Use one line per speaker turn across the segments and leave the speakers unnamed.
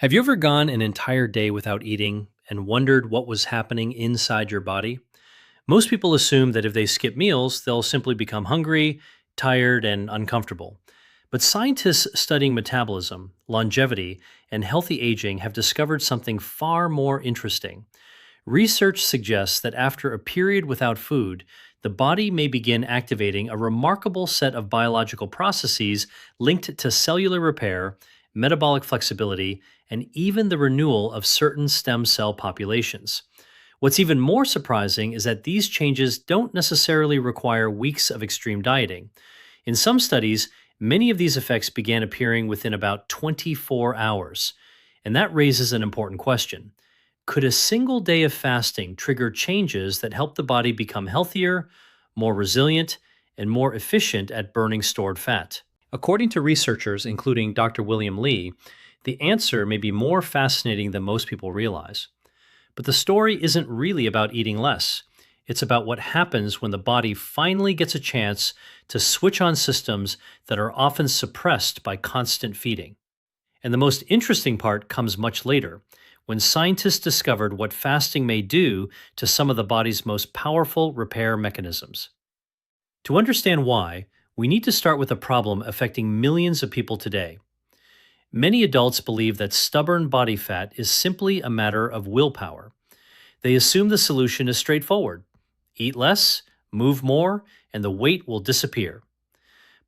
Have you ever gone an entire day without eating and wondered what was happening inside your body? Most people assume that if they skip meals, they'll simply become hungry, tired, and uncomfortable. But scientists studying metabolism, longevity, and healthy aging have discovered something far more interesting. Research suggests that after a period without food, the body may begin activating a remarkable set of biological processes linked to cellular repair, metabolic flexibility, and even the renewal of certain stem cell populations. What's even more surprising is that these changes don't necessarily require weeks of extreme dieting. In some studies, many of these effects began appearing within about 24 hours. And that raises an important question. Could a single day of fasting trigger changes that help the body become healthier, more resilient, and more efficient at burning stored fat? According to researchers, including Dr. William Lee, the answer may be more fascinating than most people realize. But the story isn't really about eating less. It's about what happens when the body finally gets a chance to switch on systems that are often suppressed by constant feeding. And the most interesting part comes much later, when scientists discovered what fasting may do to some of the body's most powerful repair mechanisms. To understand why, we need to start with a problem affecting millions of people today. Many adults believe that stubborn body fat is simply a matter of willpower. They assume the solution is straightforward: eat less, move more, and the weight will disappear.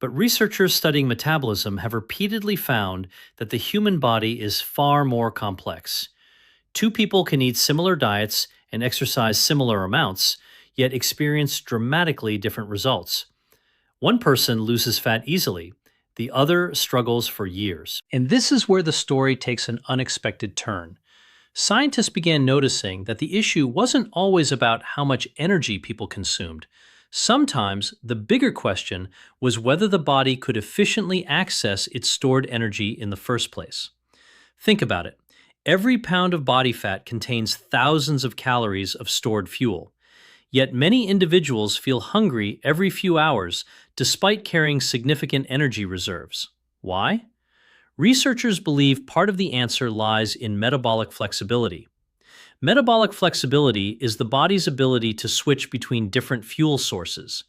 But researchers studying metabolism have repeatedly found that the human body is far more complex. Two people can eat similar diets and exercise similar amounts, yet experience dramatically different results. One person loses fat easily, the other struggles for years. And this is where the story takes an unexpected turn. Scientists began noticing that the issue wasn't always about how much energy people consumed. Sometimes the bigger question was whether the body could efficiently access its stored energy in the first place. Think about it. Every pound of body fat contains thousands of calories of stored fuel. Yet many individuals feel hungry every few hours despite carrying significant energy reserves. Why? Researchers believe part of the answer lies in metabolic flexibility. Metabolic flexibility is the body's ability to switch between different fuel sources.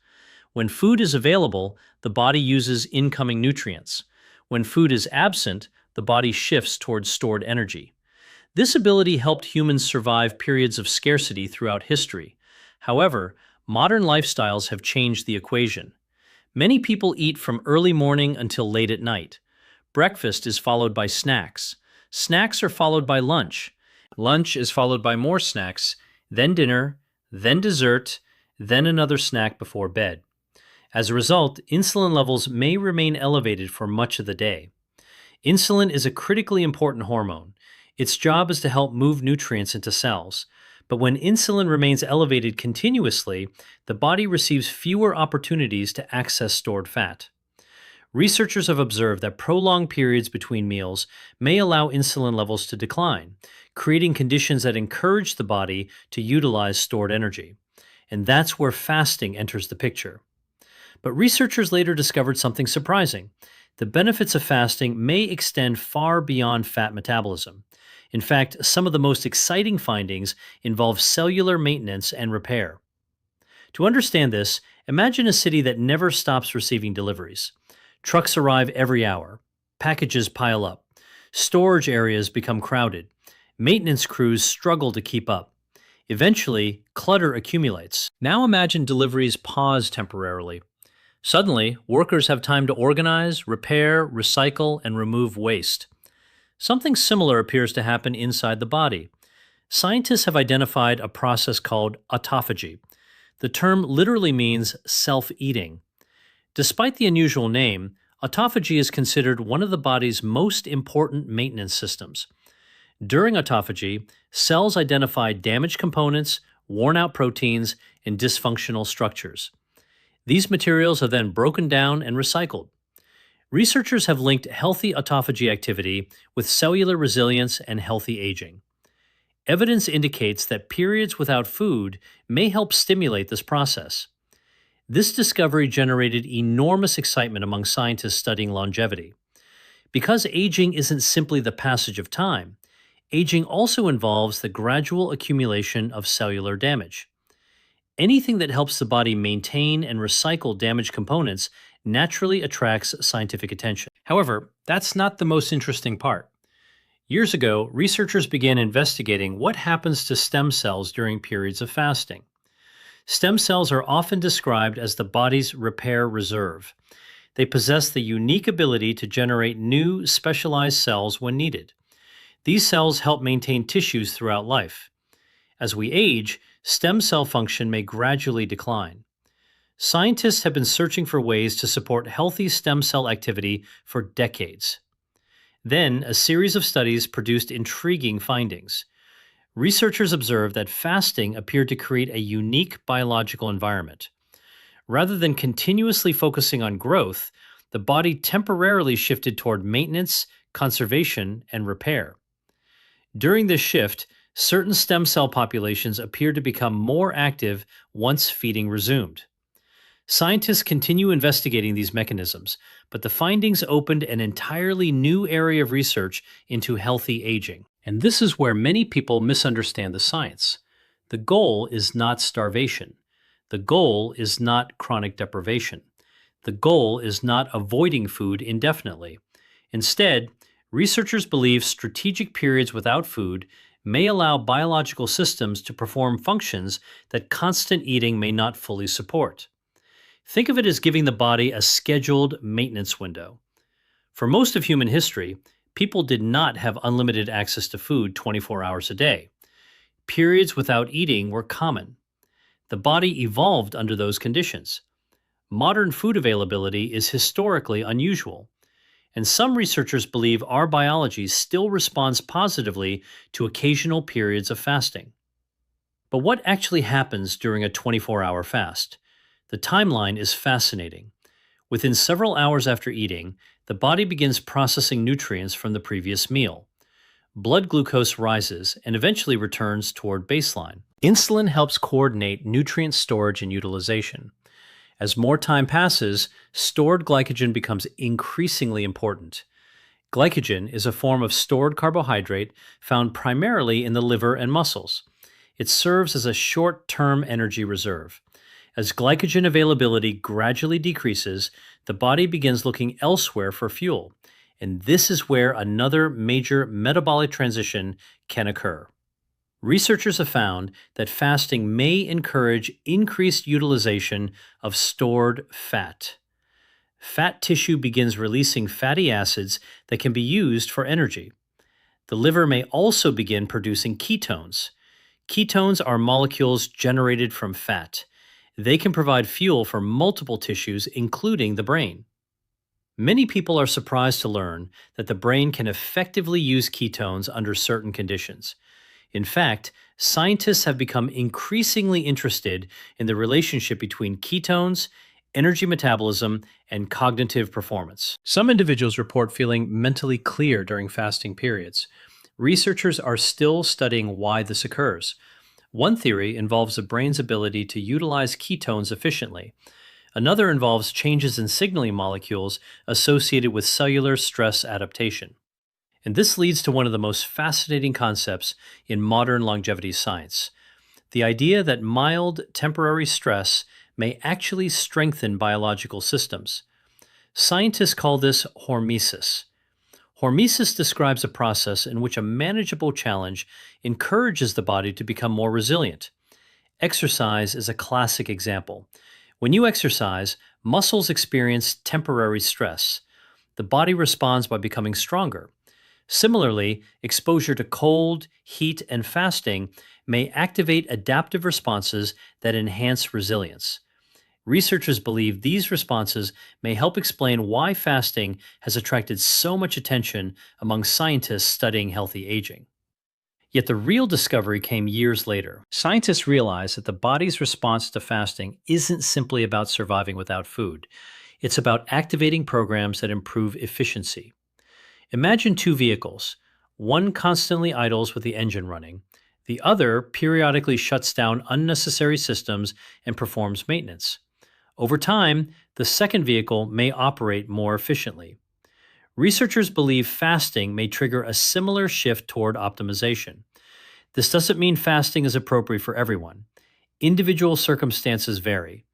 When food is available, the body uses incoming nutrients. When food is absent, the body shifts towards stored energy. This ability helped humans survive periods of scarcity throughout history. However, modern lifestyles have changed the equation. Many people eat from early morning until late at night. Breakfast is followed by snacks. Snacks are followed by lunch. Lunch is followed by more snacks, then dinner, then dessert, then another snack before bed. As a result, insulin levels may remain elevated for much of the day. Insulin is a critically important hormone. Its job is to help move nutrients into cells. But when insulin remains elevated continuously, the body receives fewer opportunities to access stored fat. Researchers have observed that prolonged periods between meals may allow insulin levels to decline, creating conditions that encourage the body to utilize stored energy. And that's where fasting enters the picture. But researchers later discovered something surprising. The benefits of fasting may extend far beyond fat metabolism. In fact, some of the most exciting findings involve cellular maintenance and repair. To understand this, imagine a city that never stops receiving deliveries. Trucks arrive every hour. Packages pile up. Storage areas become crowded. Maintenance crews struggle to keep up. Eventually, clutter accumulates. Now imagine deliveries pause temporarily. Suddenly, workers have time to organize, repair, recycle, and remove waste. Something similar appears to happen inside the body. Scientists have identified a process called autophagy. The term literally means self-eating. Despite the unusual name, autophagy is considered one of the body's most important maintenance systems. During autophagy, cells identify damaged components, worn-out proteins, and dysfunctional structures. These materials are then broken down and recycled. Researchers have linked healthy autophagy activity with cellular resilience and healthy aging. Evidence indicates that periods without food may help stimulate this process. This discovery generated enormous excitement among scientists studying longevity. Because aging isn't simply the passage of time, aging also involves the gradual accumulation of cellular damage. Anything that helps the body maintain and recycle damaged components naturally attracts scientific attention. However, that's not the most interesting part. Years ago, researchers began investigating what happens to stem cells during periods of fasting. Stem cells are often described as the body's repair reserve. They possess the unique ability to generate new, specialized cells when needed. These cells help maintain tissues throughout life. As we age, stem cell function may gradually decline. Scientists have been searching for ways to support healthy stem cell activity for decades. Then, a series of studies produced intriguing findings. Researchers observed that fasting appeared to create a unique biological environment. Rather than continuously focusing on growth, the body temporarily shifted toward maintenance, conservation, and repair. During this shift, certain stem cell populations appeared to become more active once feeding resumed. Scientists continue investigating these mechanisms, but the findings opened an entirely new area of research into healthy aging. And this is where many people misunderstand the science. The goal is not starvation. The goal is not chronic deprivation. The goal is not avoiding food indefinitely. Instead, researchers believe strategic periods without food may allow biological systems to perform functions that constant eating may not fully support. Think of it as giving the body a scheduled maintenance window. For most of human history, people did not have unlimited access to food 24 hours a day. Periods without eating were common. The body evolved under those conditions. Modern food availability is historically unusual, and some researchers believe our biology still responds positively to occasional periods of fasting. But what actually happens during a 24-hour fast? The timeline is fascinating. Within several hours after eating, the body begins processing nutrients from the previous meal. Blood glucose rises and eventually returns toward baseline. Insulin helps coordinate nutrient storage and utilization. As more time passes, stored glycogen becomes increasingly important. Glycogen is a form of stored carbohydrate found primarily in the liver and muscles. It serves as a short-term energy reserve. As glycogen availability gradually decreases, the body begins looking elsewhere for fuel, and this is where another major metabolic transition can occur. Researchers have found that fasting may encourage increased utilization of stored fat. Fat tissue begins releasing fatty acids that can be used for energy. The liver may also begin producing ketones. Ketones are molecules generated from fat. They can provide fuel for multiple tissues, including the brain. Many people are surprised to learn that the brain can effectively use ketones under certain conditions. In fact, scientists have become increasingly interested in the relationship between ketones, energy metabolism, and cognitive performance. Some individuals report feeling mentally clear during fasting periods. Researchers are still studying why this occurs. One theory involves the brain's ability to utilize ketones efficiently. Another involves changes in signaling molecules associated with cellular stress adaptation. And this leads to one of the most fascinating concepts in modern longevity science: the idea that mild temporary stress may actually strengthen biological systems. Scientists call this hormesis. Hormesis describes a process in which a manageable challenge encourages the body to become more resilient. Exercise is a classic example. When you exercise, muscles experience temporary stress. The body responds by becoming stronger. Similarly, exposure to cold, heat, and fasting may activate adaptive responses that enhance resilience. Researchers believe these responses may help explain why fasting has attracted so much attention among scientists studying healthy aging. Yet the real discovery came years later. Scientists realized that the body's response to fasting isn't simply about surviving without food. It's about activating programs that improve efficiency. Imagine two vehicles. One constantly idles with the engine running. The other periodically shuts down unnecessary systems and performs maintenance. Over time, the second vehicle may operate more efficiently. Researchers believe fasting may trigger a similar shift toward optimization. This doesn't mean fasting is appropriate for everyone. Individual circumstances vary.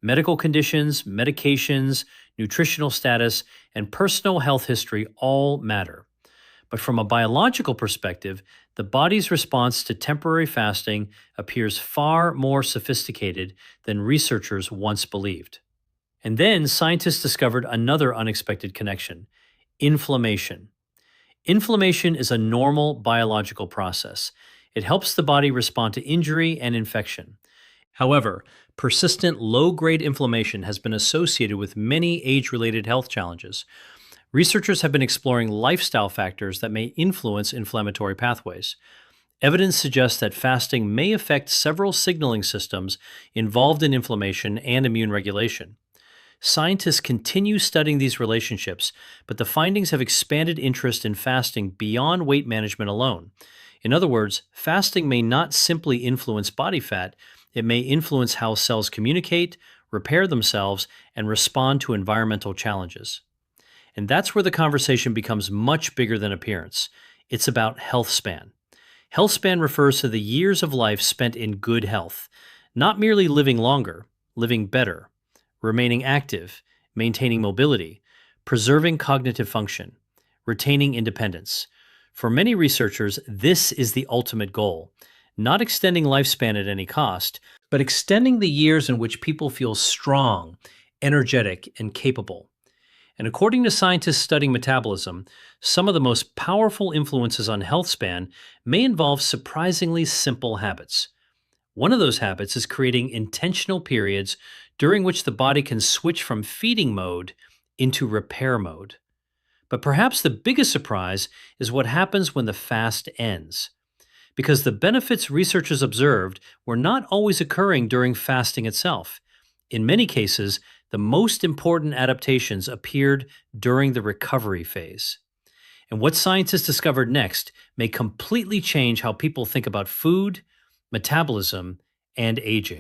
Medical conditions, medications, nutritional status, and personal health history all matter. But from a biological perspective, the body's response to temporary fasting appears far more sophisticated than researchers once believed. And then scientists discovered another unexpected connection: inflammation. Inflammation is a normal biological process. It helps the body respond to injury and infection. However, persistent low grade inflammation has been associated with many age related health challenges. Researchers have been exploring lifestyle factors that may influence inflammatory pathways. Evidence suggests that fasting may affect several signaling systems involved in inflammation and immune regulation. Scientists continue studying these relationships, but the findings have expanded interest in fasting beyond weight management alone. In other words, fasting may not simply influence body fat, it may influence how cells communicate, repair themselves, and respond to environmental challenges. And that's where the conversation becomes much bigger than appearance. It's about health span. Health span refers to the years of life spent in good health, not merely living longer, living better, remaining active, maintaining mobility, preserving cognitive function, retaining independence. For many researchers, this is the ultimate goal, not extending lifespan at any cost, but extending the years in which people feel strong, energetic, and capable. And according to scientists studying metabolism, some of the most powerful influences on health span may involve surprisingly simple habits. One of those habits is creating intentional periods during which the body can switch from feeding mode into repair mode. But perhaps the biggest surprise is what happens when the fast ends. Because the benefits researchers observed were not always occurring during fasting itself. In many cases, the most important adaptations appeared during the recovery phase. And what scientists discovered next may completely change how people think about food, metabolism, and aging.